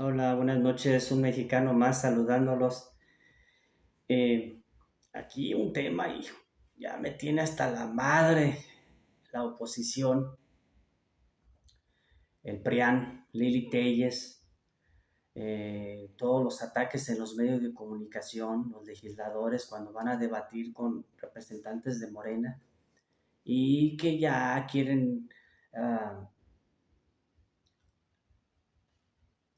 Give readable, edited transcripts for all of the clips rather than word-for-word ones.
Hola, buenas noches. Un mexicano más saludándolos. Eh, Aquí un tema, hijo, ya me tiene hasta la madre la oposición, el PRIAN, Lili Telles, todos los ataques en los medios de comunicación, los legisladores cuando van a debatir con representantes de Morena y que ya quieren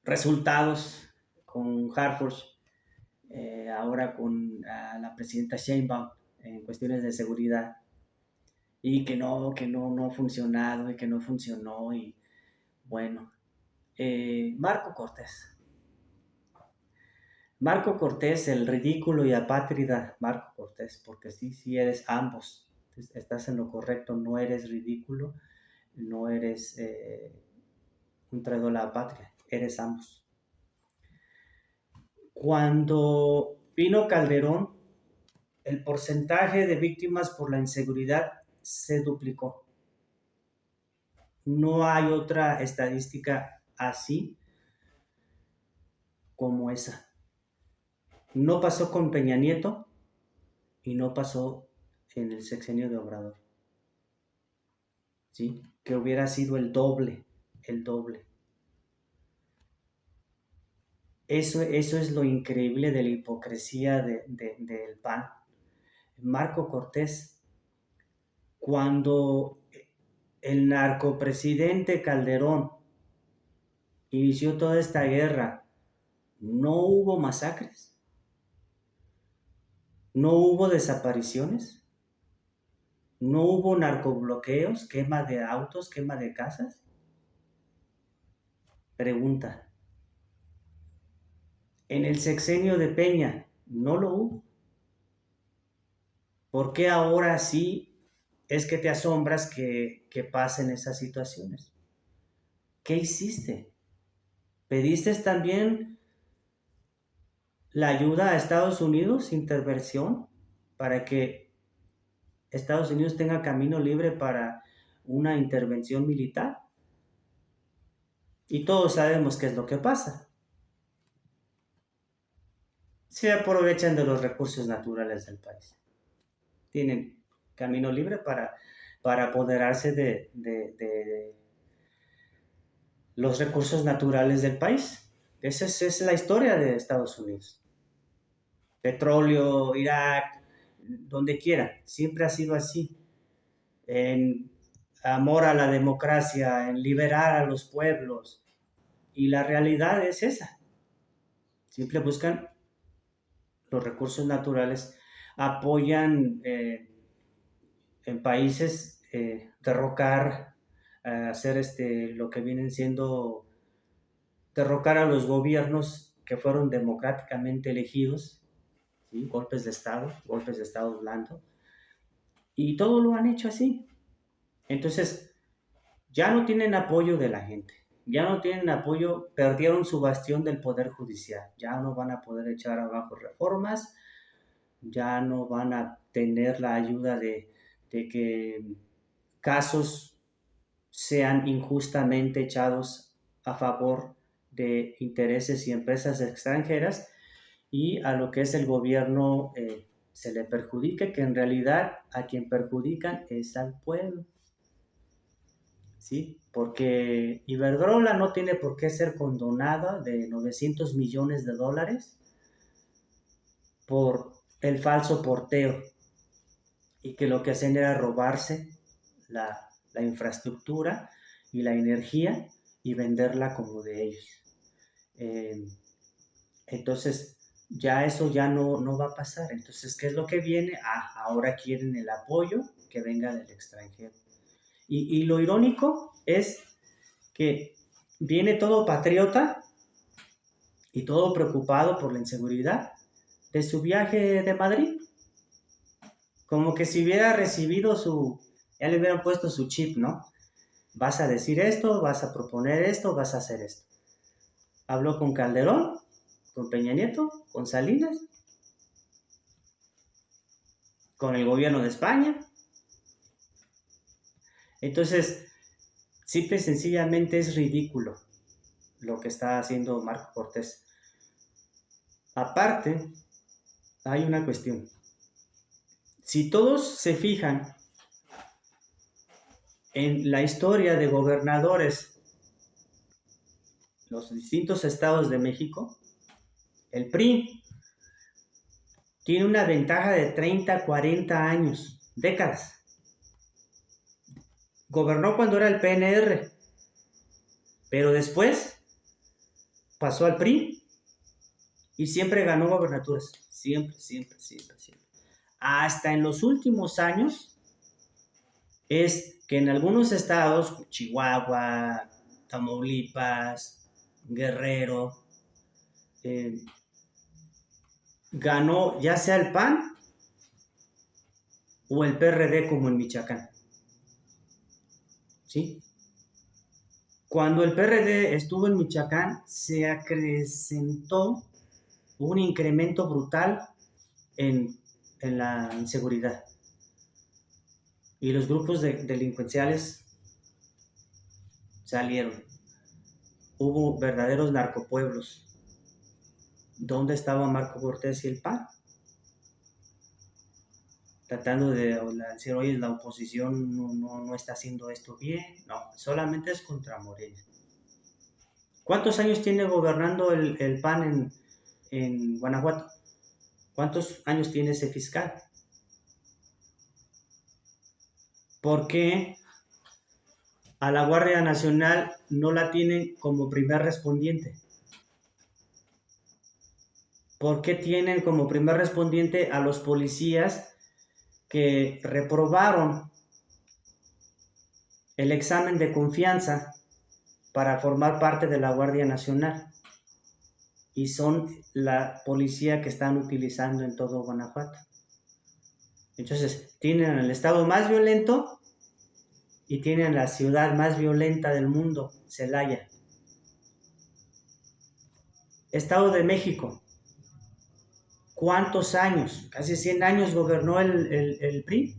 resultados con Hartford, ahora con la presidenta Sheinbaum en cuestiones de seguridad y que no ha funcionado y que no funcionó y bueno, Marco Cortés. Marco Cortés, el ridículo y apátrida Marco Cortés, porque sí eres ambos, estás en lo correcto, no eres ridículo, no eres un traidor a la patria, eres ambos. Cuando vino Calderón, el porcentaje de víctimas por la inseguridad se duplicó. No hay otra estadística así como esa. No pasó con Peña Nieto y no pasó en el sexenio de Obrador. ¿Sí? Que hubiera sido el doble, el doble. Eso es lo increíble de la hipocresía del PAN. Marco Cortés, cuando el narcopresidente Calderón inició toda esta guerra, no hubo masacres, no hubo desapariciones, no hubo narcobloqueos, quema de autos, quema de casas. Pregunta, en el sexenio de Peña no lo hubo. ¿Por qué ahora sí es que te asombras que pasen esas situaciones? ¿Qué hiciste? ¿Pediste también la ayuda a Estados Unidos, intervención, para que Estados Unidos tenga camino libre para una intervención militar? Y todos sabemos qué es lo que pasa. Se aprovechan de los recursos naturales del país. Tienen camino libre para apoderarse de los recursos naturales del país. Esa es la historia de Estados Unidos. Petróleo, Irak, donde quiera, siempre ha sido así. En amor a la democracia, en liberar a los pueblos. Y la realidad es esa. Siempre buscan los recursos naturales, apoyan en países derrocar, hacer lo que vienen siendo derrocar a los gobiernos que fueron democráticamente elegidos, ¿sí? Golpes de Estado blando, y todo lo han hecho así. Entonces, ya no tienen apoyo de la gente, ya no tienen apoyo, perdieron su bastión del Poder Judicial, ya no van a poder echar abajo reformas, ya no van a tener la ayuda de que casos sean injustamente echados a favor de intereses y empresas extranjeras y a lo que es el gobierno se le perjudica, que en realidad a quien perjudican es al pueblo. ¿Sí? Porque Iberdrola no tiene por qué ser condonada de 900 millones de dólares por el falso porteo y que lo que hacen era robarse la infraestructura y la energía y venderla como de ellos. Eh, entonces, ya eso ya no va a pasar. Entonces, ¿qué es lo que viene? Ahora quieren el apoyo que venga del extranjero. Y lo irónico es que viene todo patriota y todo preocupado por la inseguridad de su viaje de Madrid. Como que si hubiera recibido ya le hubieran puesto su chip, ¿no? Vas a decir esto, vas a proponer esto, vas a hacer esto. Habló con Calderón, con Peña Nieto, con Salinas, con el gobierno de España. Entonces, simple y sencillamente es ridículo. lo que está haciendo Marco Cortés. Aparte, hay una cuestión. Si todos se fijan en la historia de gobernadores, los distintos estados de México, el PRI tiene una ventaja de 30, 40 años, décadas. Gobernó cuando era el PNR, pero después pasó al PRI y siempre ganó gobernaturas. Siempre. Hasta en los últimos años es que en algunos estados, Chihuahua, Tamaulipas, Guerrero, ganó ya sea el PAN o el PRD, como en Michoacán. ¿Sí? Cuando el PRD estuvo en Michoacán, se acrecentó un incremento brutal en la inseguridad. Y los grupos delincuenciales salieron. Hubo verdaderos narcopueblos. ¿Dónde estaba Marco Cortés y el PAN? Tratando de decir, oye, la oposición no está haciendo esto bien. No, solamente es contra Morena. ¿Cuántos años tiene gobernando el PAN en Guanajuato? ¿Cuántos años tiene ese fiscal? ¿Por qué a la Guardia Nacional no la tienen como primer respondiente? ¿Por qué tienen como primer respondiente a los policías que reprobaron el examen de confianza para formar parte de la Guardia Nacional? Y son la policía que están utilizando en todo Guanajuato. Entonces, tienen el estado más violento y tienen la ciudad más violenta del mundo, Celaya. Estado de México. ¿Cuántos años? Casi 100 años gobernó el PRI.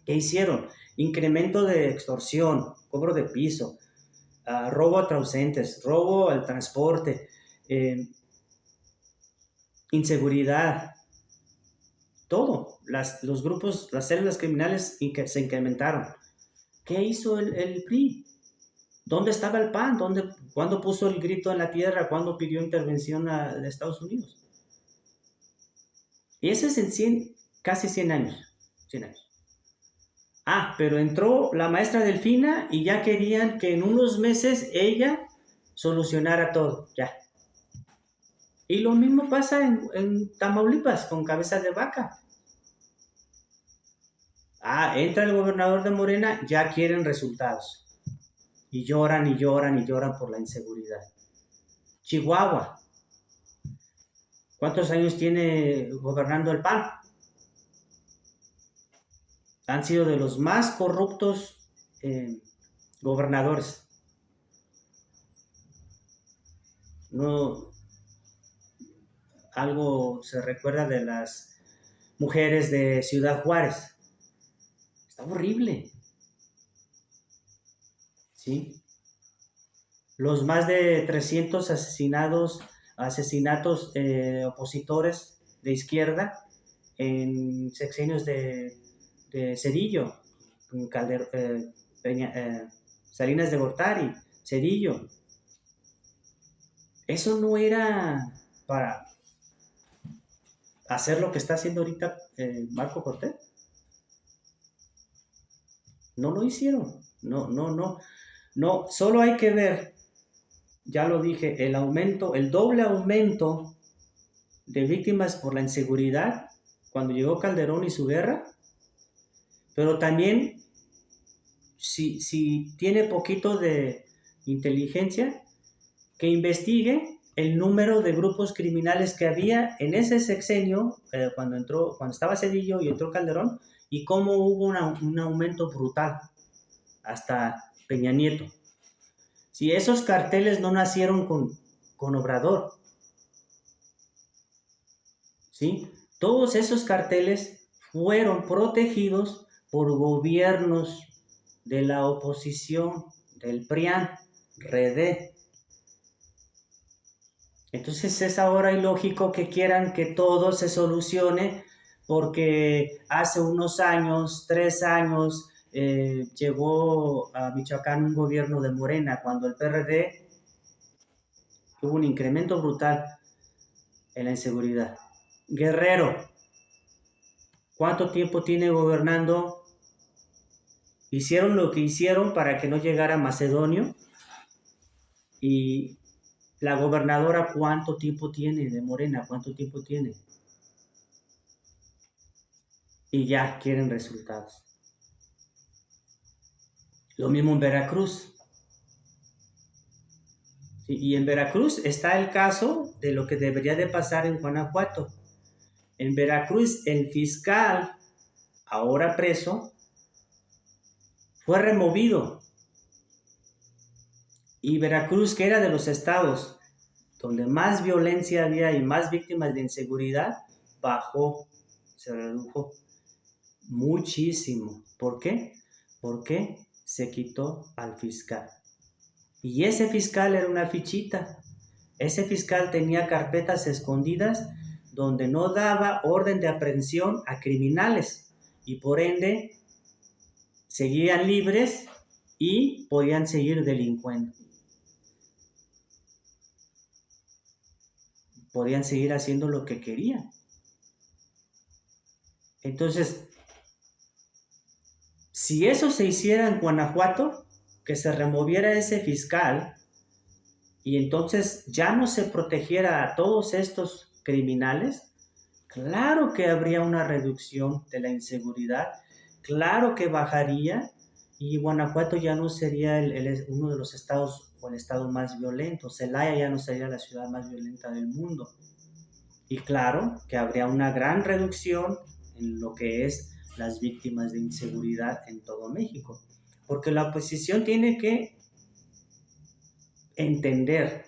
¿Qué hicieron? Incremento de extorsión, cobro de piso, robo a ausentes, robo al transporte, inseguridad, todo. Los grupos, las células criminales se incrementaron. ¿Qué hizo el PRI? ¿Dónde estaba el PAN? ¿Cuándo puso el grito en la tierra? ¿Cuándo pidió intervención de Estados Unidos? Y ese es en casi 100 años. 100 años. Pero entró la maestra Delfina y ya querían que en unos meses ella solucionara todo, ya. Y lo mismo pasa en Tamaulipas, con Cabeza de Vaca. Entra el gobernador de Morena, ya quieren resultados. Y lloran por la inseguridad. Chihuahua. ¿Cuántos años tiene gobernando el PAN? Han sido de los más corruptos gobernadores. No, algo se recuerda de las mujeres de Ciudad Juárez. Está horrible. ¿Sí? Los más de 300 asesinatos opositores de izquierda en sexenios de Zedillo, Salinas de Gortari, Zedillo. Eso no era para hacer lo que está haciendo ahorita Marco Cortés. No lo hicieron. No, solo hay que ver, ya lo dije, el doble aumento de víctimas por la inseguridad cuando llegó Calderón y su guerra, pero también si tiene poquito de inteligencia, que investigue el número de grupos criminales que había en ese sexenio, cuando estaba Zedillo y entró Calderón, y cómo hubo un aumento brutal hasta Peña Nieto. Si esos carteles no nacieron con Obrador, ¿sí? Todos esos carteles fueron protegidos por gobiernos de la oposición, del PRIAN. Redé. Entonces es ahora ilógico que quieran que todo se solucione porque hace unos años, 3 años, llegó a Michoacán un gobierno de Morena, cuando el PRD tuvo un incremento brutal en la inseguridad. Guerrero, ¿cuánto tiempo tiene gobernando? Hicieron lo que hicieron para que no llegara Macedonio. Y la gobernadora, ¿cuánto tiempo tiene de Morena? ¿Cuánto tiempo tiene? Y ya quieren resultados. Lo mismo en Veracruz. Y en Veracruz está el caso de lo que debería de pasar en Guanajuato. En Veracruz, el fiscal, ahora preso, fue removido. Y Veracruz, que era de los estados donde más violencia había y más víctimas de inseguridad, bajó, se redujo muchísimo. ¿Por qué? Porque se quitó al fiscal. Y ese fiscal era una fichita. Ese fiscal tenía carpetas escondidas donde no daba orden de aprehensión a criminales y por ende seguían libres y podían seguir delincuendo. Podían seguir haciendo lo que querían. Entonces, si eso se hiciera en Guanajuato, que se removiera ese fiscal y entonces ya no se protegiera a todos estos criminales, claro que habría una reducción de la inseguridad, claro que bajaría y Guanajuato ya no sería uno de los estados o el estado más violento, Celaya ya no sería la ciudad más violenta del mundo. Y claro que habría una gran reducción en lo que es las víctimas de inseguridad en todo México, porque la oposición tiene que entender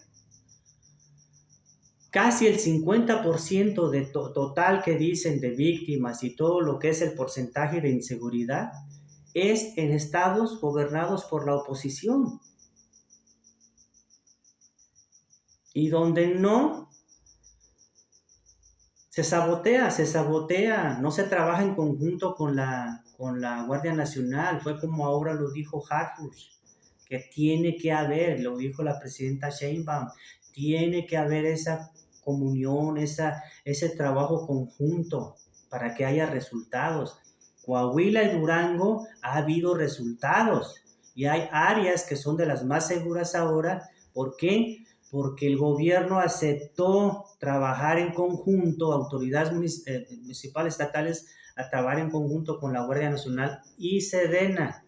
casi el 50% de total que dicen de víctimas y todo lo que es el porcentaje de inseguridad es en estados gobernados por la oposición. Y donde no, se sabotea, no se trabaja en conjunto con la Guardia Nacional. Fue como ahora lo dijo Harfuch, que tiene que haber, lo dijo la presidenta Sheinbaum, tiene que haber esa comunión, ese trabajo conjunto para que haya resultados. Coahuila y Durango ha habido resultados y hay áreas que son de las más seguras ahora. ¿Por qué? Porque el gobierno aceptó trabajar en conjunto, autoridades municipales, estatales, a trabajar en conjunto con la Guardia Nacional y Sedena.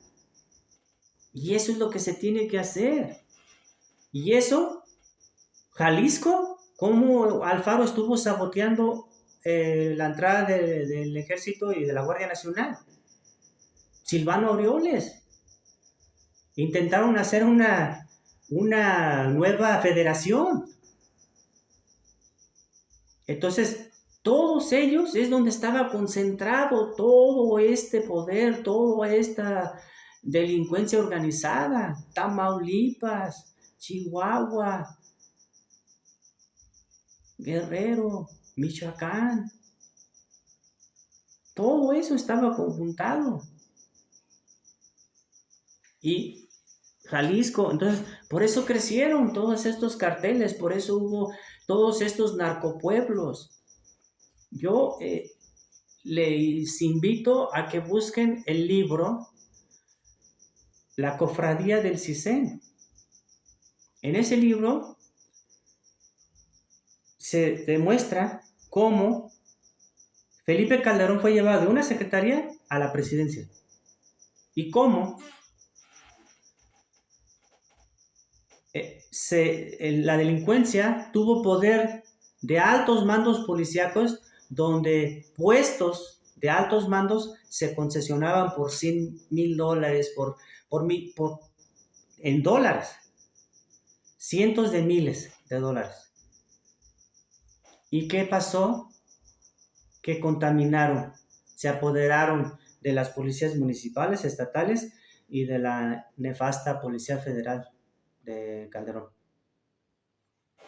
Y eso es lo que se tiene que hacer. Y eso, Jalisco, ¿cómo Alfaro estuvo saboteando la entrada del ejército y de la Guardia Nacional? Silvano Aureoles. Intentaron hacer una nueva federación. Entonces, todos ellos es donde estaba concentrado todo este poder, toda esta delincuencia organizada. Tamaulipas, Chihuahua, Guerrero, Michoacán. Todo eso estaba conjuntado. Y Jalisco, entonces, por eso crecieron todos estos carteles, por eso hubo todos estos narcopueblos. Yo les invito a que busquen el libro La Cofradía del Cicén. En ese libro se demuestra cómo Felipe Calderón fue llevado de una secretaría a la presidencia y cómo la delincuencia tuvo poder de altos mandos policíacos donde puestos de altos mandos se concesionaban por $100,000 en dólares, cientos de miles de dólares. ¿Y qué pasó? Que contaminaron, se apoderaron de las policías municipales, estatales y de la nefasta Policía Federal. de Calderón.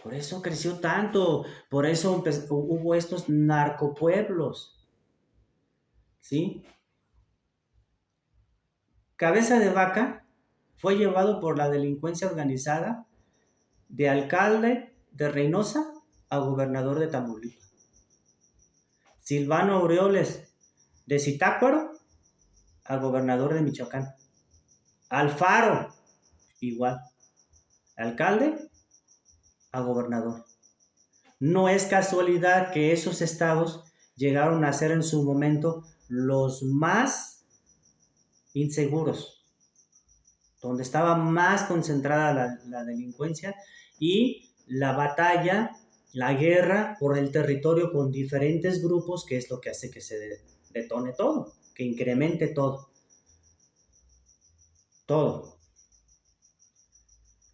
Por eso creció tanto, por eso hubo estos narcopueblos, ¿sí? Cabeza de Vaca fue llevado por la delincuencia organizada de alcalde de Reynosa a gobernador de Tamaulipas. Silvano Aureoles de Zitácuaro a gobernador de Michoacán. Alfaro, igual, alcalde a gobernador. No es casualidad que esos estados llegaron a ser en su momento los más inseguros, donde estaba más concentrada la delincuencia y la batalla, la guerra por el territorio con diferentes grupos, que es lo que hace que se detone todo, que incremente todo. Todo.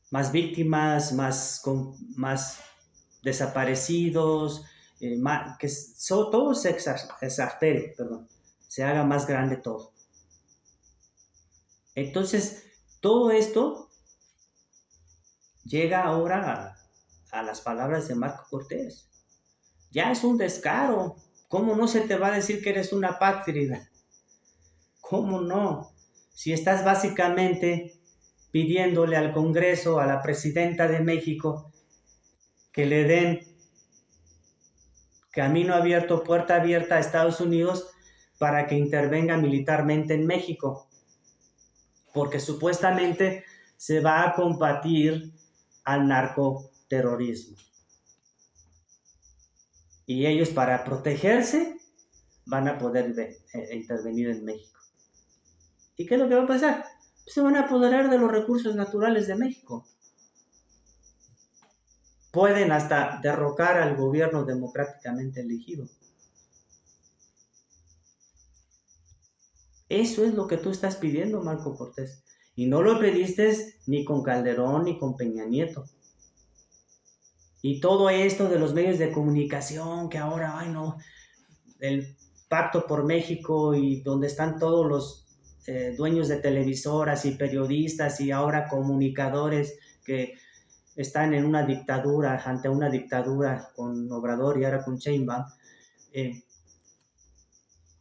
Más víctimas, más desaparecidos, que todo se exagere, se haga más grande todo. Entonces, todo esto llega ahora a las palabras de Marco Cortés. Ya es un descaro. ¿Cómo no se te va a decir que eres una apátrida? ¿Cómo no? Si estás básicamente pidiéndole al Congreso, a la presidenta de México, que le den camino abierto, puerta abierta a Estados Unidos para que intervenga militarmente en México, porque supuestamente se va a combatir al narcoterrorismo. Y ellos, para protegerse, van a poder intervenir en México. ¿Y qué es lo que va a pasar? Se van a apoderar de los recursos naturales de México. Pueden hasta derrocar al gobierno democráticamente elegido. Eso es lo que tú estás pidiendo, Marco Cortés. Y no lo pediste ni con Calderón ni con Peña Nieto. Y todo esto de los medios de comunicación, que ahora, ay no, el Pacto por México y donde están todos los dueños de televisoras y periodistas y ahora comunicadores que están en una dictadura, ante una dictadura con Obrador y ahora con Sheinbaum,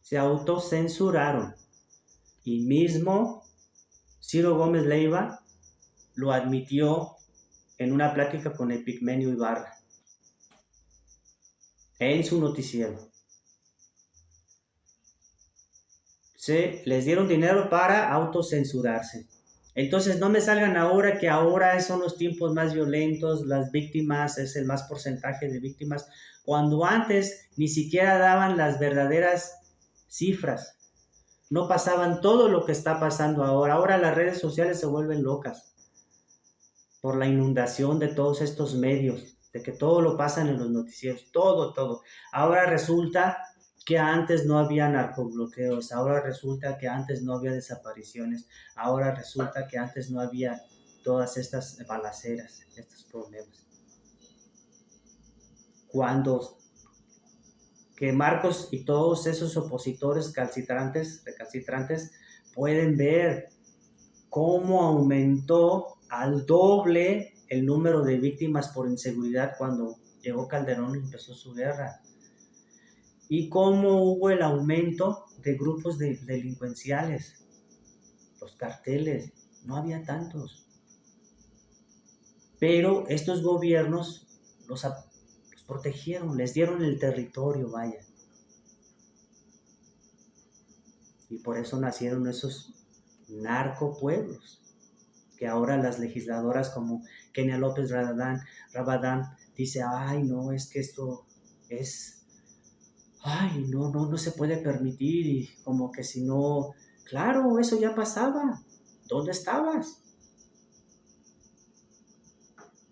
se autocensuraron. Y mismo Ciro Gómez Leiva lo admitió en una plática con Epigmenio Ibarra en su noticiero. Les dieron dinero para autocensurarse. Entonces no me salgan ahora que ahora son los tiempos más violentos, las víctimas, es el más porcentaje de víctimas, cuando antes ni siquiera daban las verdaderas cifras. No pasaban todo lo que está pasando ahora. Ahora las redes sociales se vuelven locas por la inundación de todos estos medios, de que todo lo pasan en los noticieros, todo. Ahora resulta que antes no había narcobloqueos, ahora resulta que antes no había desapariciones, ahora resulta que antes no había todas estas balaceras, estos problemas. Cuando que Marcos y todos esos opositores recalcitrantes pueden ver cómo aumentó al doble el número de víctimas por inseguridad cuando llegó Calderón y empezó su guerra. Y cómo hubo el aumento de grupos delincuenciales, los carteles, no había tantos. Pero estos gobiernos los protegieron, les dieron el territorio, vaya. Y por eso nacieron esos narcopueblos, que ahora las legisladoras como Kenia López Rabadán dice, ay, no, es que esto es, ay, no se puede permitir, y como que si no, claro, eso ya pasaba. ¿Dónde estabas?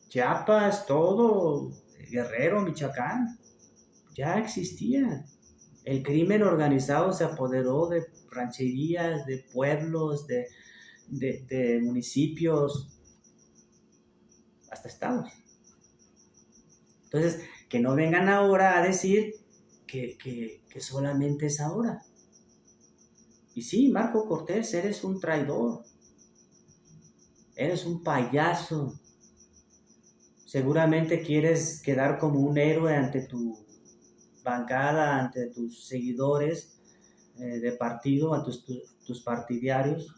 Chiapas, todo, Guerrero, Michoacán, ya existía. El crimen organizado se apoderó de rancherías, de pueblos, de municipios, hasta estados. Entonces, que no vengan ahora a decir que solamente es ahora. Y sí, Marco Cortés, eres un traidor, eres un payaso, Seguramente quieres quedar como un héroe ante tu bancada, ante tus seguidores de partido, ante tus partidarios.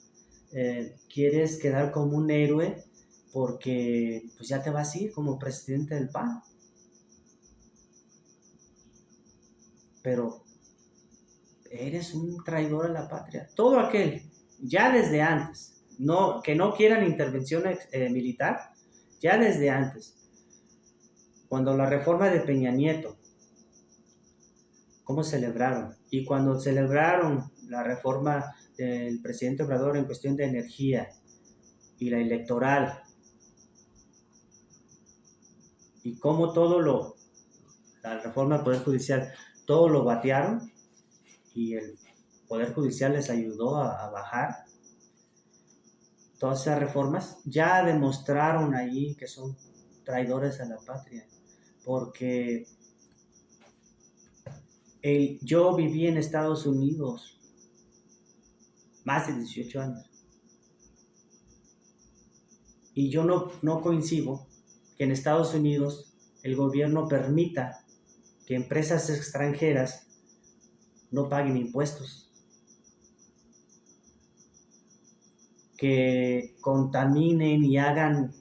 Quieres quedar como un héroe porque pues ya te vas a ir como presidente del PAN. Pero eres un traidor a la patria. Todo aquel, ya desde antes, que no quieran intervención militar, ya desde antes, cuando la reforma de Peña Nieto, ¿cómo celebraron? Y cuando celebraron la reforma del presidente Obrador en cuestión de energía y la electoral, y cómo la reforma del Poder Judicial, todo lo batearon y el Poder Judicial les ayudó a bajar todas esas reformas, ya demostraron ahí que son traidores a la patria, porque yo viví en Estados Unidos más de 18 años y yo no coincido que en Estados Unidos el gobierno permita que empresas extranjeras no paguen impuestos, que contaminen y hagan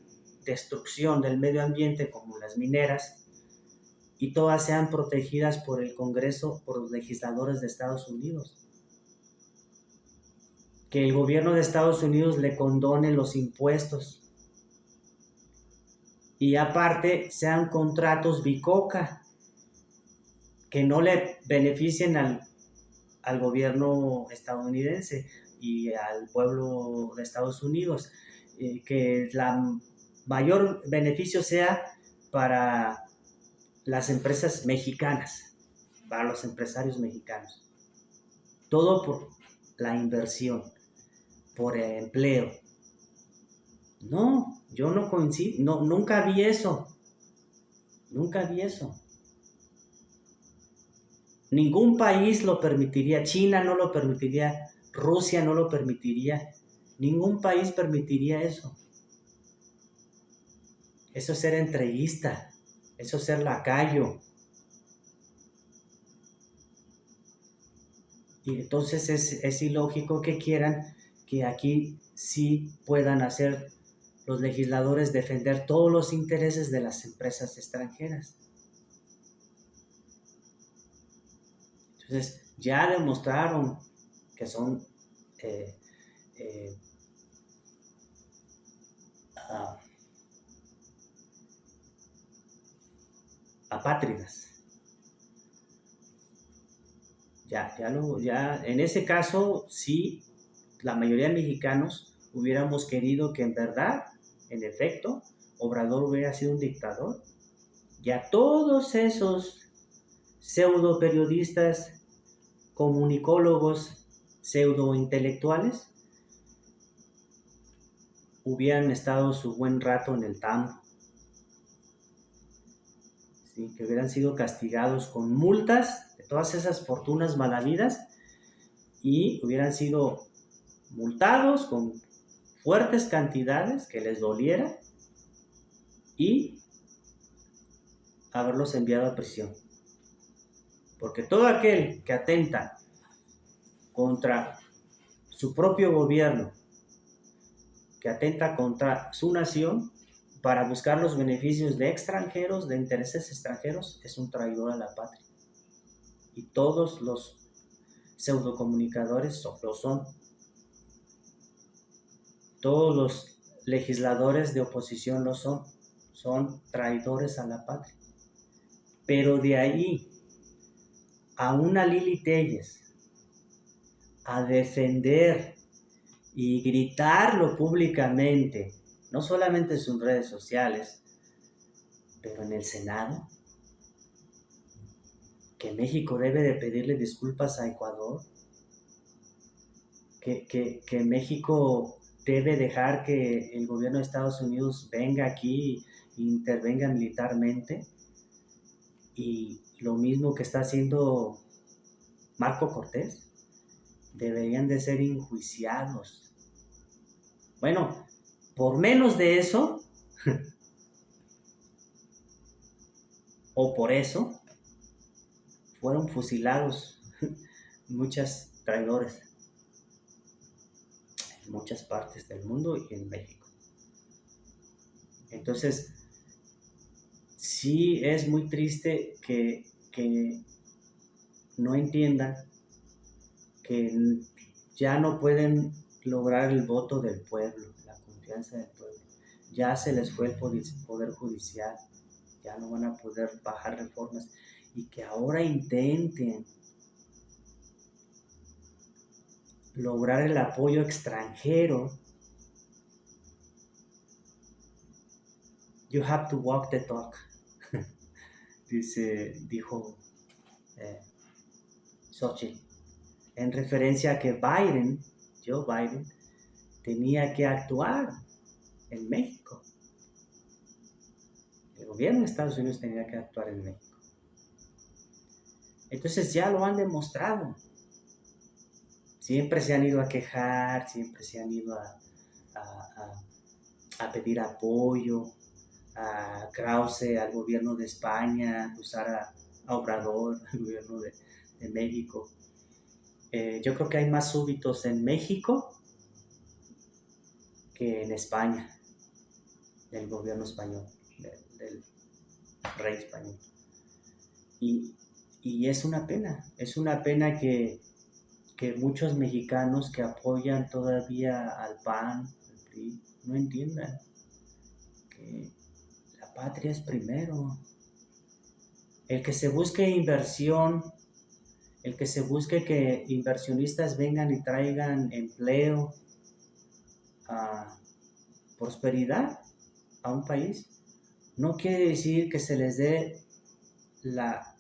destrucción del medio ambiente como las mineras, y todas sean protegidas por el Congreso, por los legisladores de Estados Unidos. Que el gobierno de Estados Unidos le condone los impuestos y aparte sean contratos bicoca que no le beneficien al gobierno estadounidense y al pueblo de Estados Unidos, que el mayor beneficio sea para las empresas mexicanas, para los empresarios mexicanos. Todo por la inversión, por el empleo. No, yo no coincido, no, nunca vi eso. Nunca vi eso. Ningún país lo permitiría, China no lo permitiría, Rusia no lo permitiría, ningún país permitiría eso. Eso es ser entreguista, eso es ser lacayo. Y entonces es ilógico que quieran que aquí sí puedan hacer los legisladores defender todos los intereses de las empresas extranjeras. Entonces, ya demostraron que son apátridas. Ya, en ese caso, sí, la mayoría de mexicanos hubiéramos querido que en verdad, en efecto, Obrador hubiera sido un dictador. Ya todos esos pseudo periodistas, comunicólogos, pseudo intelectuales, hubieran estado su buen rato en el tambo. ¿Sí? Que hubieran sido castigados con multas de todas esas fortunas mal habidas y hubieran sido multados con fuertes cantidades que les doliera y haberlos enviado a prisión. Porque todo aquel que atenta contra su propio gobierno, que atenta contra su nación para buscar los beneficios de extranjeros, de intereses extranjeros, es un traidor a la patria. Y todos los pseudocomunicadores lo son. Todos los legisladores de oposición lo son. Son traidores a la patria. Pero de ahí a una Lili Téllez a defender y gritarlo públicamente, no solamente en sus redes sociales, pero en el Senado, que México debe de pedirle disculpas a Ecuador, que México debe dejar que el gobierno de Estados Unidos venga aquí e intervenga militarmente, y lo mismo que está haciendo Marco Cortés, deberían de ser enjuiciados. Bueno, por menos de eso, o por eso fueron fusilados muchos traidores en muchas partes del mundo y en México. Entonces, sí es muy triste que no entiendan que ya no pueden lograr el voto del pueblo, la confianza del pueblo. Ya se les fue el poder judicial, ya no van a poder bajar reformas y que ahora intenten lograr el apoyo extranjero. You have to walk the talk, dijo Xochitl, en referencia a que Joe Biden, tenía que actuar en México. El gobierno de Estados Unidos tenía que actuar en México. Entonces ya lo han demostrado. Siempre se han ido a quejar, siempre se han ido a pedir apoyo a Krause, al gobierno de España, a acusar a Obrador, al gobierno de México. Yo creo que hay más súbditos en México que en España, del gobierno español, del rey español. Y es una pena que muchos mexicanos que apoyan todavía al PAN, al PRI, no entiendan que la patria es primero. El que se busque inversión, el que se busque que inversionistas vengan y traigan empleo, prosperidad a un país, no quiere decir que se les dé la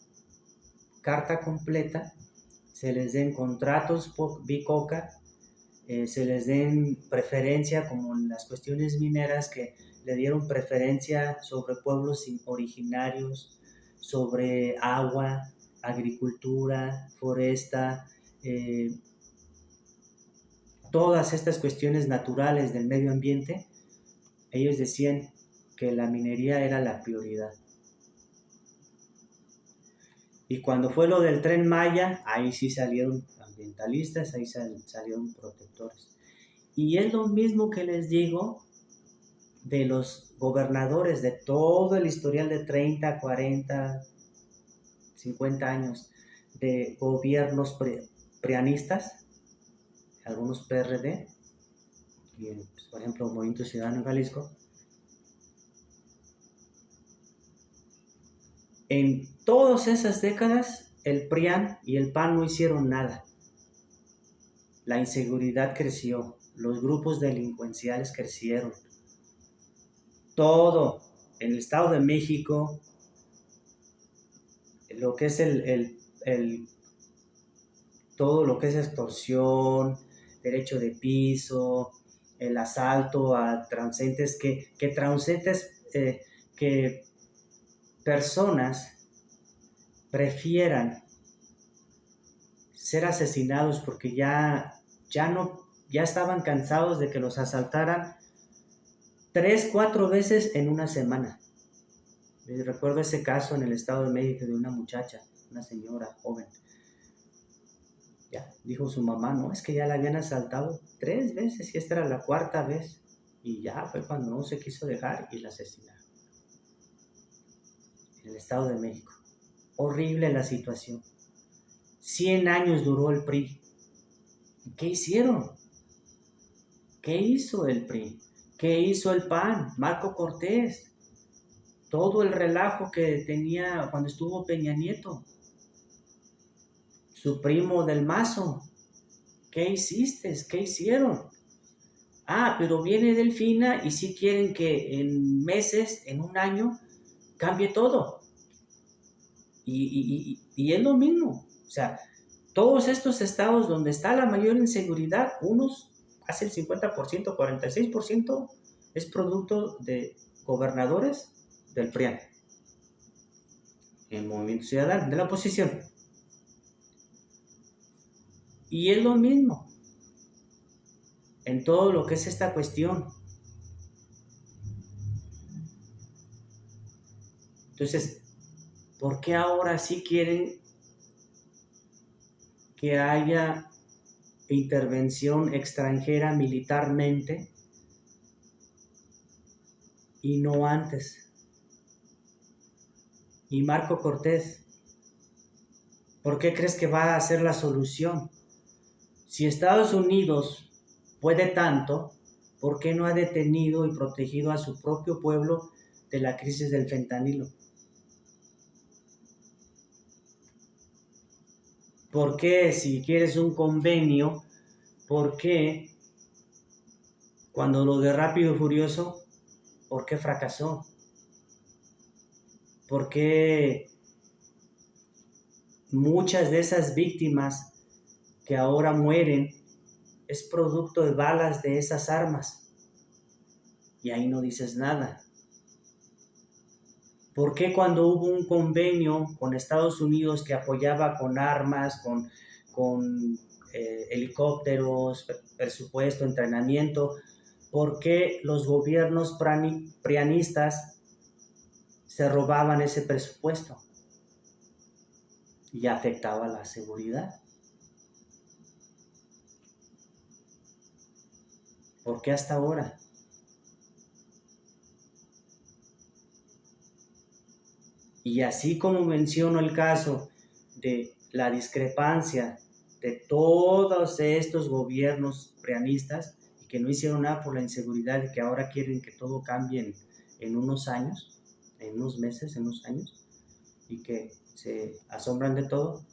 carta completa, se les den contratos bicoca, se les den preferencia como en las cuestiones mineras que le dieron preferencia sobre pueblos originarios, sobre agua, agricultura, foresta, todas estas cuestiones naturales del medio ambiente. Ellos decían que la minería era la prioridad. Y cuando fue lo del Tren Maya, ahí sí salieron ambientalistas, ahí salieron protectores. Y es lo mismo que les digo de los gobernadores, de todo el historial de 30, 40, 50 años de gobiernos prianistas, algunos PRD, y pues, por ejemplo, Movimiento Ciudadano en Jalisco. En todas esas décadas, el PRIAN y el PAN no hicieron nada. La inseguridad creció, los grupos delincuenciales crecieron. Todo en el Estado de México, lo que es todo lo que es extorsión, derecho de piso, el asalto a transeúntes, que personas prefieran ser asesinados porque ya estaban cansados de que los asaltaran 3, 4 veces en una semana. Recuerdo ese caso en el Estado de México de una muchacha, una señora joven. Ya, dijo su mamá, no, es que ya la habían asaltado 3 veces y esta era la 4ª vez. Y ya fue cuando no se quiso dejar y la asesinaron. En el Estado de México. Horrible la situación. 100 años duró el PRI. ¿Qué hicieron? ¿Qué hizo el PRI? ¿Qué hizo el PAN? Marco Cortés. Todo el relajo que tenía cuando estuvo Peña Nieto. Su primo del Mazo. ¿Qué hiciste? ¿Qué hicieron? Pero viene Delfina y sí quieren que en meses, en un año, cambie todo. Y es lo mismo. O sea, todos estos estados donde está la mayor inseguridad, unos hace el 50%, 46% es producto de gobernadores del PRIAN, el Movimiento Ciudadano, de la oposición. Y es lo mismo en todo lo que es esta cuestión. Entonces, ¿Por qué ahora sí quieren que haya intervención extranjera militarmente y no antes? Y Marco Cortés, ¿por qué crees que va a ser la solución? Si Estados Unidos puede tanto, ¿por qué no ha detenido y protegido a su propio pueblo de la crisis del fentanilo? ¿Por qué, si quieres un convenio, por qué cuando lo de Rápido y Furioso, por qué fracasó? ¿Por qué muchas de esas víctimas que ahora mueren es producto de balas de esas armas? Y ahí no dices nada. ¿Por qué cuando hubo un convenio con Estados Unidos que apoyaba con armas, con helicópteros, presupuesto, entrenamiento, por qué los gobiernos prianistas se robaban ese presupuesto y afectaba la seguridad? ¿Por qué hasta ahora? Y así como menciono el caso de la discrepancia de todos estos gobiernos prianistas y que no hicieron nada por la inseguridad y que ahora quieren que todo cambie en unos años, en unos meses, en unos años, y que se asombran de todo,